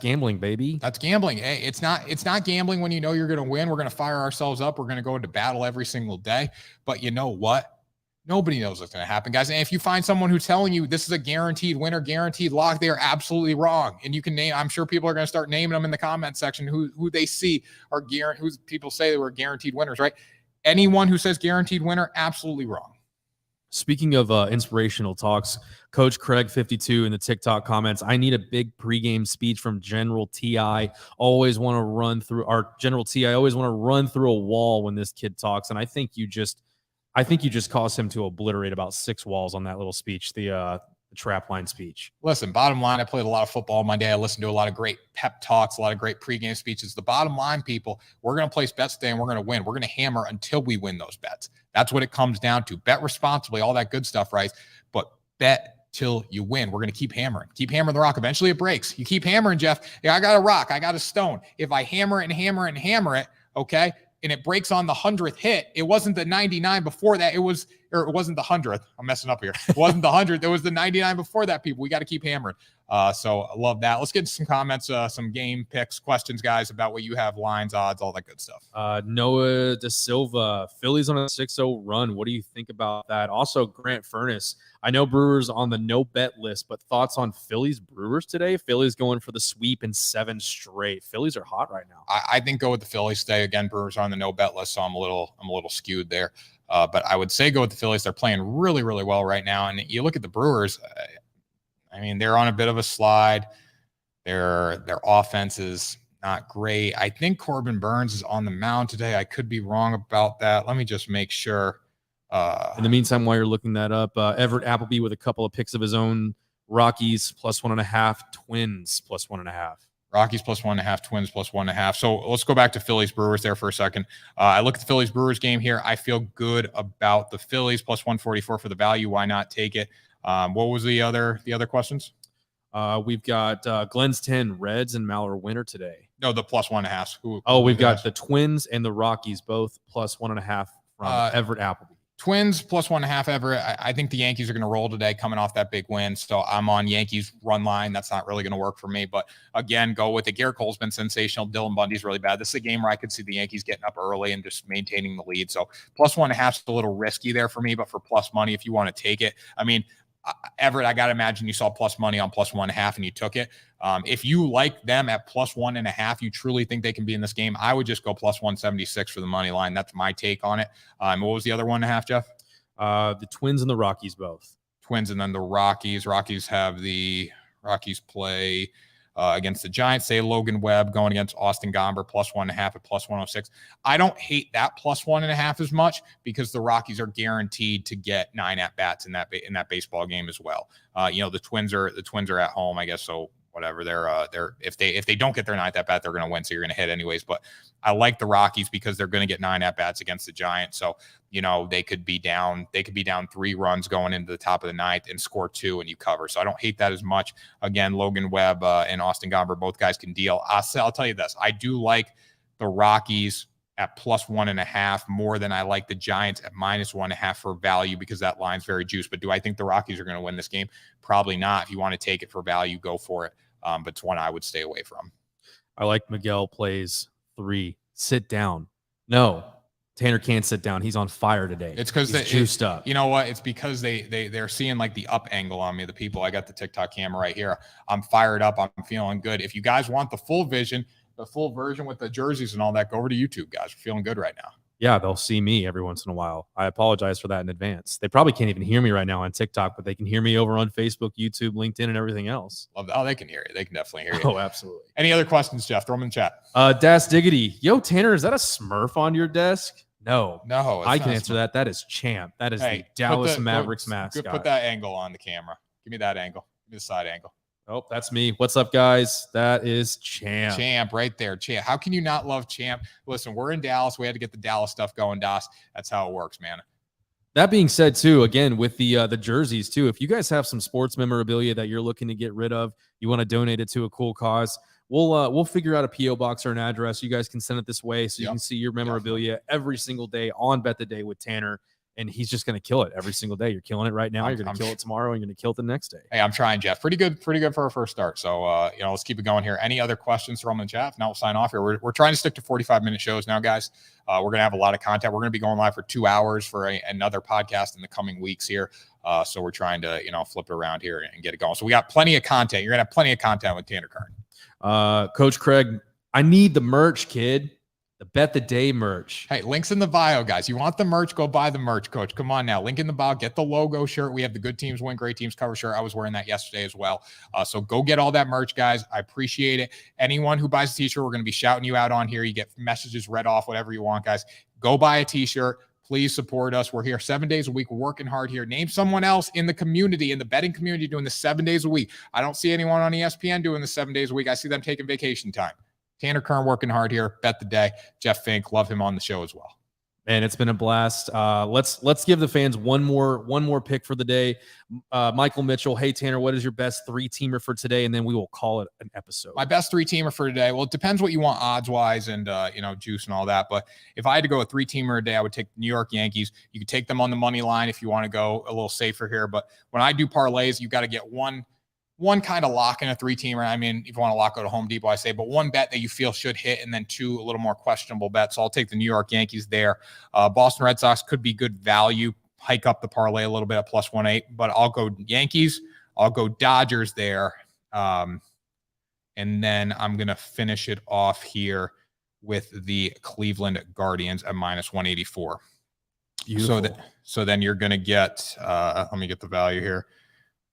gambling, baby. That's gambling. Hey, it's not gambling when you know you're going to win. We're going to fire ourselves up. We're going to go into battle every single day. But you know what? Nobody knows what's going to happen, guys. And if you find someone who's telling you this is a guaranteed winner, guaranteed lock, they are absolutely wrong. And you can name, I'm sure people are going to start naming them in the comment section who they see are who people say they were guaranteed winners, right? Anyone who says guaranteed winner, absolutely wrong. Speaking of inspirational talks, Coach Craig 52 in the TikTok comments, I need a big pregame speech from General T.I. Always want to run through our General T.I. always want to run through a wall when this kid talks. And I think you just caused him to obliterate about 6 walls on that little speech, the trap line speech. Listen, bottom line, I played a lot of football in my day. I listened to a lot of great pep talks, a lot of great pregame speeches. The bottom line, people, we're going to place bets today and we're going to win. We're going to hammer until we win those bets. That's what it comes down to. Bet responsibly, all that good stuff, right? But bet till you win. We're going to keep hammering the rock. Eventually it breaks. You keep hammering, Jeff. Yeah, I got a rock. I got a stone. If I hammer it and hammer it and hammer it, okay, and it breaks on the 100th hit, it wasn't the 99 before that. It wasn't the 100th. I'm messing up here. It wasn't the 100th. It was the 99 before that, people. We got to keep hammering. So I love that. Let's get into some comments, some game picks, questions, guys, about what you have, lines, odds, all that good stuff. Noah Da Silva, Phillies on a 6-0 run. What do you think about that? Also, Grant Furness, I know Brewers on the no bet list, but thoughts on Phillies Brewers today? Phillies going for the sweep in 7 straight. Phillies are hot right now. I think go with the Phillies today. Again, Brewers are on the no bet list, so I'm a little skewed there. But I would say go with the Phillies. They're playing really, really well right now. And you look at the Brewers, I mean, they're on a bit of a slide. Their offense is not great. I think Corbin Burns is on the mound today. I could be wrong about that. Let me just make sure. In the meantime, while you're looking that up, Everett Appleby with a couple of picks of his own. Rockies plus 1.5, Twins plus 1.5. Rockies plus 1.5, Twins plus 1.5. So let's go back to Phillies Brewers there for a second. I look at the Phillies Brewers game here. I feel good about the Phillies plus 144 for the value. Why not take it? What was the other questions? We've got Glenn's 10 Reds and Mallor winner today. No, the plus 1.5. We've got the Twins and the Rockies both plus 1.5 from Everett Appleby. Twins plus 1.5 Everett. I think the Yankees are going to roll today coming off that big win. So I'm on Yankees run line. That's not really going to work for me. But again, go with it. Garrett Cole's been sensational. Dylan Bundy's really bad. This is a game where I could see the Yankees getting up early and just maintaining the lead. So plus 1.5 is a little risky there for me, but for plus money, if you want to take it, I mean, Everett, I got to imagine you saw plus money on plus 1.5 and you took it. If you like them at plus 1.5, you truly think they can be in this game, I would just go plus 176 for the money line. That's my take on it. What was the other 1.5, Jeff? The Twins and the Rockies both. Twins and then the Rockies. Rockies play against the Giants. Say Logan Webb going against Austin Gomber plus 1.5 at plus 106. I don't hate that plus 1.5 as much because the Rockies are guaranteed to get 9 at bats in that baseball game as well. The Twins are at home, I guess. So whatever, they're if they don't get their 9th at bat, they're going to win. So you're going to hit anyways. But I like the Rockies because they're going to get 9 at bats against the Giants. So they could be down 3 runs going into the top of the 9th and score 2 and you cover. So I don't hate that as much. Again, Logan Webb and Austin Gomber, both guys can deal. I'll tell you this, I do like the Rockies at plus 1.5 more than I like the Giants at minus 1.5 for value because that line's very juiced. But do I think the Rockies are going to win this game? Probably not. If you want to take it for value, go for it. But it's one I would stay away from. I like Miguel plays 3. Sit down. No, Tanner can't sit down. He's on fire today. It's because he's juiced up. You know what? It's because they're seeing like the up angle on me. The people, I got the TikTok camera right here. I'm fired up. I'm feeling good. If you guys want the full version with the jerseys and all that, go over to YouTube, guys. We're feeling good right now. Yeah, they'll see me every once in a while. I apologize for that in advance. They probably can't even hear me right now on TikTok, but they can hear me over on Facebook, YouTube, LinkedIn, and everything else. Love that. Oh, they can hear you. They can definitely hear you. Oh, absolutely. Any other questions, Jeff? Throw them in the chat. Das Diggity. Yo, Tanner, is that a Smurf on your desk? No. I can answer that. That is Champ. That is the Dallas Mavericks mascot. Put that angle on the camera. Give me that angle. Give me the side angle. Oh, that's me. What's up, guys? That is Champ. Champ right there. Champ. How can you not love Champ? Listen, we're in Dallas. We had to get the Dallas stuff going, Das. That's how it works, man. That being said, too, again, with the jerseys, too, if you guys have some sports memorabilia that you're looking to get rid of, you want to donate it to a cool cause, we'll figure out a P.O. box or an address. You guys can send it this way so you can see your memorabilia every single day on Bet the Day with Tanner. And he's just going to kill it every single day. You're killing it right now. You're going to kill it tomorrow. And you're going to kill it the next day. Hey, I'm trying, Jeff. Pretty good for our first start. So, let's keep it going here. Any other questions from the chat? Now we'll sign off here. We're trying to stick to 45-minute shows now, guys. We're going to have a lot of content. We're going to be going live for 2 hours for another podcast in the coming weeks here. So we're trying to, flip it around here and get it going. So we got plenty of content. You're going to have plenty of content with Tanner Kern. Coach Craig, I need the merch, kid. The Bet the Day merch. Hey, links in the bio, guys. You want the merch? Go buy the merch, Coach. Come on now. Link in the bio. Get the logo shirt. We have the Good Teams Win, Great Teams cover shirt. I was wearing that yesterday as well. So go get all that merch, guys. I appreciate it. Anyone who buys a t-shirt, we're going to be shouting you out on here. You get messages read off, whatever you want, guys. Go buy a t-shirt. Please support us. We're here 7 days a week. We're working hard here. Name someone else in the community, in the betting community, doing this 7 days a week. I don't see anyone on ESPN doing this 7 days a week. I see them taking vacation time. Tanner Kern working hard here. Bet the Day. Jeff Fink, love him on the show as well. Man, it's been a blast. Let's give the fans one more pick for the day. Michael Mitchell. Hey Tanner, what is your best 3-teamer for today? And then we will call it an episode. My best 3-teamer for today. Well, it depends what you want odds wise and juice and all that. But if I had to go a 3-teamer a day, I would take the New York Yankees. You could take them on the money line if you want to go a little safer here. But when I do parlays, you got to get one kind of lock in a 3-teamer. I mean, if you want to lock out a Home Depot, I say, but one bet that you feel should hit, and then 2 a little more questionable bets. So I'll take the New York Yankees there. Boston Red Sox could be good value. Hike up the parlay a little bit at plus 1.8, but I'll go Yankees. I'll go Dodgers there. And then I'm going to finish it off here with the Cleveland Guardians at minus 184. So then you're going to get, let me get the value here.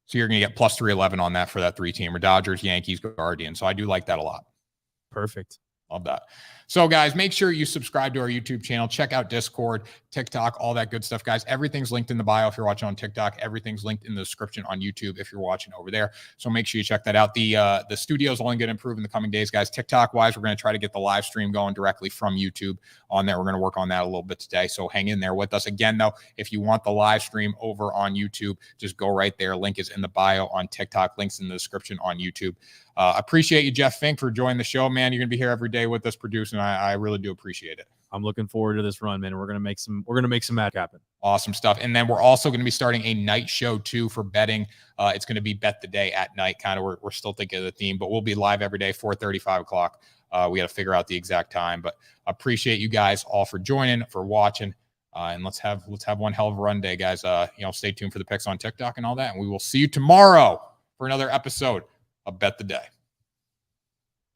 So you're going to get plus 311 on that for that 3-teamer. Dodgers, Yankees, Guardians. So I do like that a lot. Perfect. Love that. So, guys, make sure you subscribe to our YouTube channel. Check out Discord, TikTok, all that good stuff, guys. Everything's linked in the bio if you're watching on TikTok. Everything's linked in the description on YouTube if you're watching over there. So make sure you check that out. The studio's only going to improve in the coming days, guys. TikTok-wise, we're going to try to get the live stream going directly from YouTube on there. We're going to work on that a little bit today. So hang in there with us. Again, though, if you want the live stream over on YouTube, just go right there. Link is in the bio on TikTok. Links in the description on YouTube. Appreciate you, Jeff Fink, for joining the show, man. You're going to be here every day with us producing. I really do appreciate it. I'm looking forward to this run, man. We're going to make some magic happen. Awesome stuff. And then we're also going to be starting a night show too for betting. It's going to be Bet the Day at night. Kind of, we're still thinking of the theme, but we'll be live every day, 4:30, 5 o'clock. We got to figure out the exact time, but appreciate you guys all for joining, for watching. And let's have one hell of a run day, guys. Stay tuned for the picks on TikTok and all that. And we will see you tomorrow for another episode of Bet the Day.